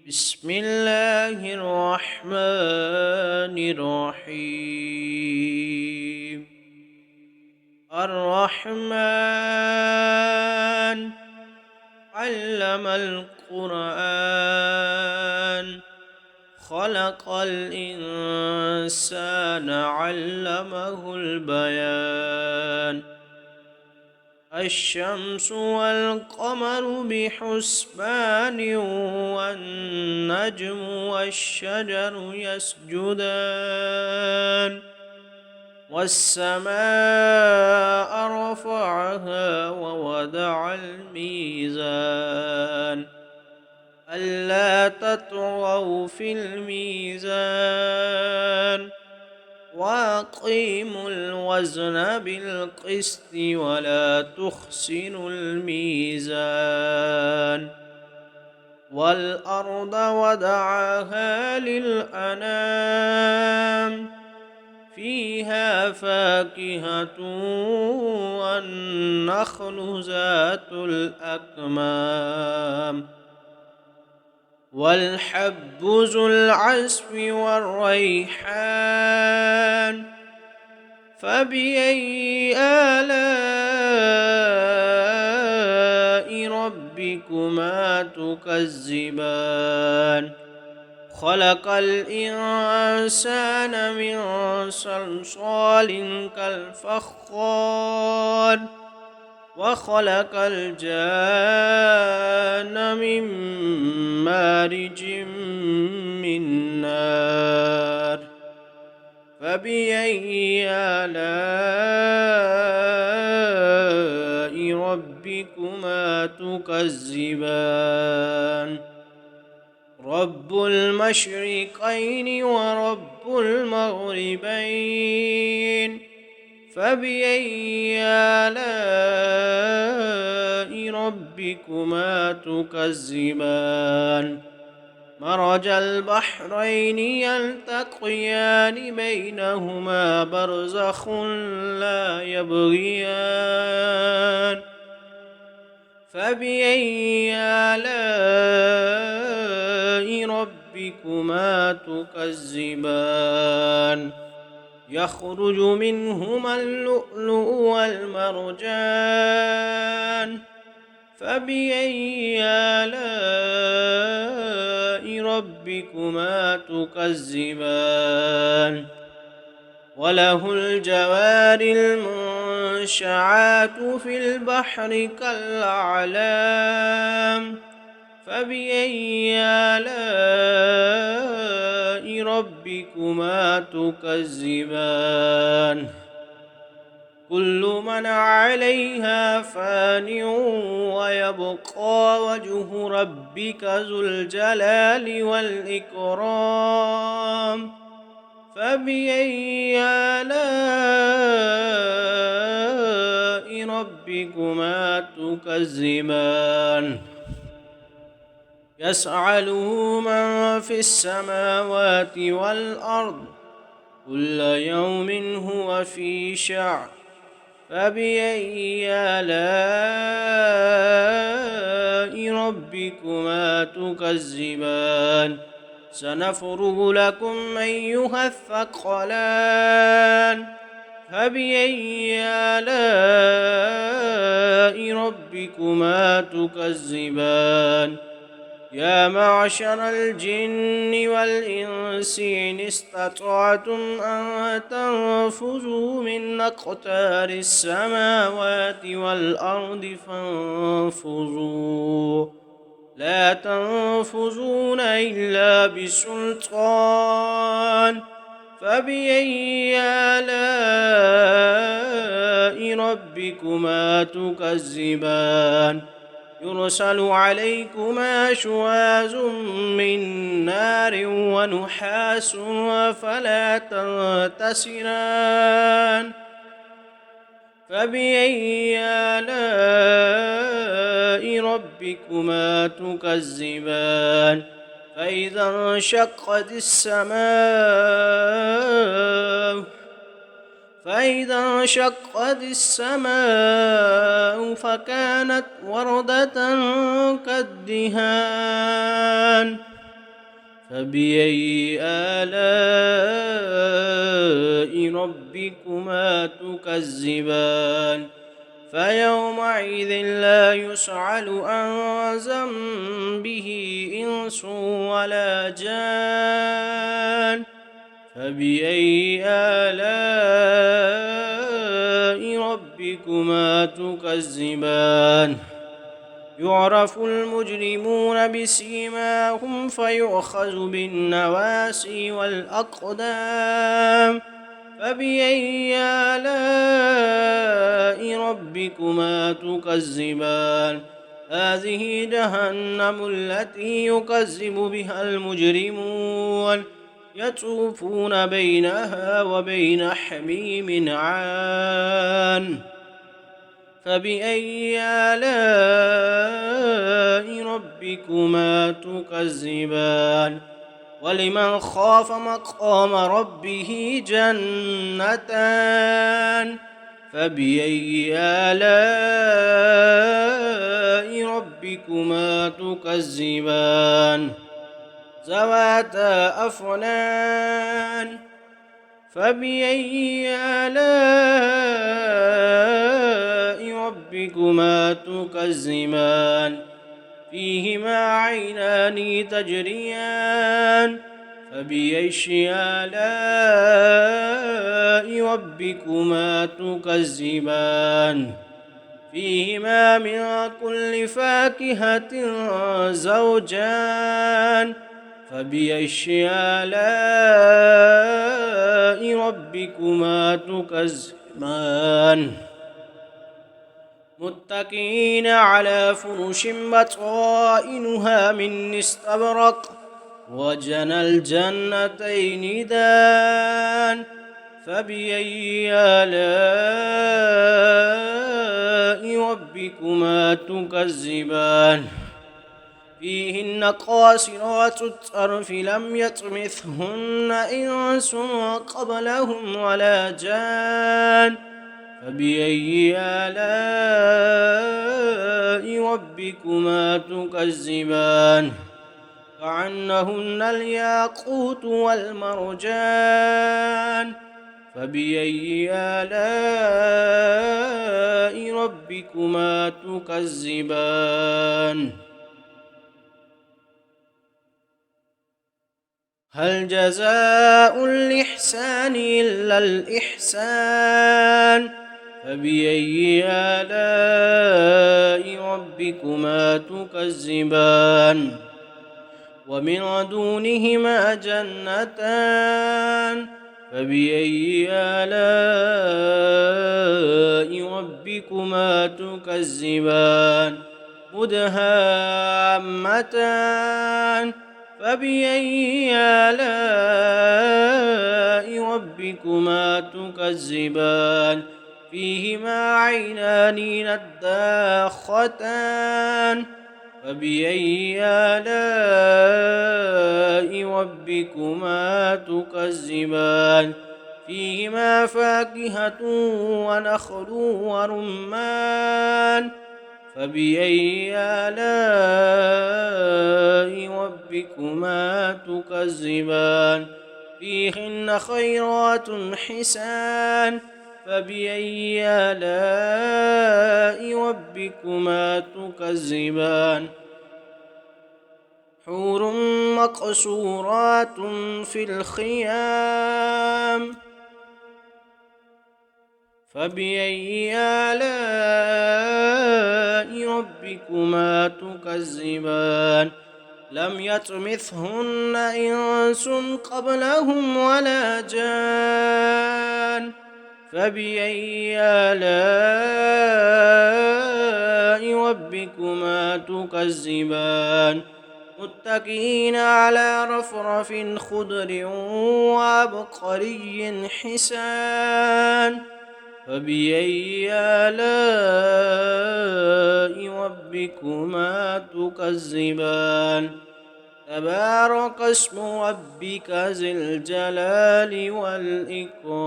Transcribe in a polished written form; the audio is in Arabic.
بسم الله الرحمن الرحيم. الرحمن علم القرآن، خلق الإنسان علمه البيان. الشمس والقمر بحسبان، والنجم والشجر يسجدان. والسماء رفعها ووضع الميزان، ألا تطغوا في الميزان، وأقيموا الوزن بالقسط ولا تخسروا الميزان. والأرض وضعها للأنام، فيها فاكهة والنخل ذات الأكمام، والحب ذو العصف والريحان. فبأي آلاء ربكما تكذبان؟ خلق الإنسان من صلصال كالفخار، وخلق الجان من مارج من نار. فبأي آلاء ربكما تكذبان؟ رب المشرقين ورب المغربين، فبأي آلاء ربكما تكذبان؟ مرج البحرين يلتقيان، بينهما برزخ لا يبغيان. فبأي آلاء ربكما تكذبان؟ يخرج منهما اللؤلؤ والمرجان. فبأي آلاء ربكما تكذبان؟ وله الجوار المنشآت في البحر كالأعلام. فبأي آلاء ربكما تكذبان؟ كل من عليها فان، ويبقى وجه ربك ذو الجلال والإكرام. فبأي آلاء ربكما تكذبان؟ يسأله من في السماوات والأرض، كل يوم هو في شأن. فبأي آلاء ربكما تكذبان؟ سنفرغ لكم أيها الثقلان. فبأي آلاء ربكما تكذبان؟ يا معشر الجن والإنس إن استطعتم أن تنفذوا من أقطار السماوات والأرض فانفذوا، لا تنفذون إلا بسلطان. فبأي آلاء ربكما تكذبان؟ يرسل عليكما شواظ من نار ونحاس فلا تنتصران. فبأي آلاء ربكما تكذبان؟ فإذا انشقت السماء فكانت وردة كالدهان. فبأي آلاء ربكما تكذبان فيومئذ لا يسأل عن ذنبه إنس ولا جان فبأي آلاء ربكما تكذبان يعرف المجرمون بسيماهم فيؤخذ بالنواسي والأقدام فبأي آلاء ربكما تكذبان هذه جهنم التي يكذب بها المجرمون يطوفون بينها وبين حميم عان فبأي آلاء ربكما تكذبان ولمن خاف مقام ربه جنتان فبأي آلاء ربكما تكذبان ذواتا أفنان فبأي آلاء ربكما تكذبان فيهما عينان تجريان فبأي آلاء ربكما تكذبان فيهما من كل فاكهة زوجان فبأي آلاء ربكما تكذبان متكئين على فرش بطائنها من استبرق وجنى الجنتين دان فبأي آلاء ربكما تكذبان فيهن قاصرات الطرف لم يطمثهن إنس قبلهم ولا جان فبأي آلاء ربكما تكذبان كأنهن الياقوت والمرجان فبأي آلاء ربكما تكذبان هل جزاء الإحسان إلا الإحسان فبأي آلاء ربكما تكذبان ومن دونهما جنتان فبأي آلاء ربكما تكذبان مدهامتان فبأي آلاء ربكما تكذبان فيهما عينان نضاختان فبأي آلاء ربكما تكذبان فيهما فاكهة ونخل ورمان فبأي آلاء ربكما تكذبان فيهن خيرات حسان فبأي آلاء ربكما تكذبان حور مقصورات في الخيام فبأي آلاء ربكما تكذبان لم يطمثهن إنس قبلهم ولا جان فبأي آلاء ربكما تكذبان متكئين على رفرف خضر وعبقري حسان فبأي آلاء ربكما تكذبان تبارك اسم ربك ذي الجلال والإكرام.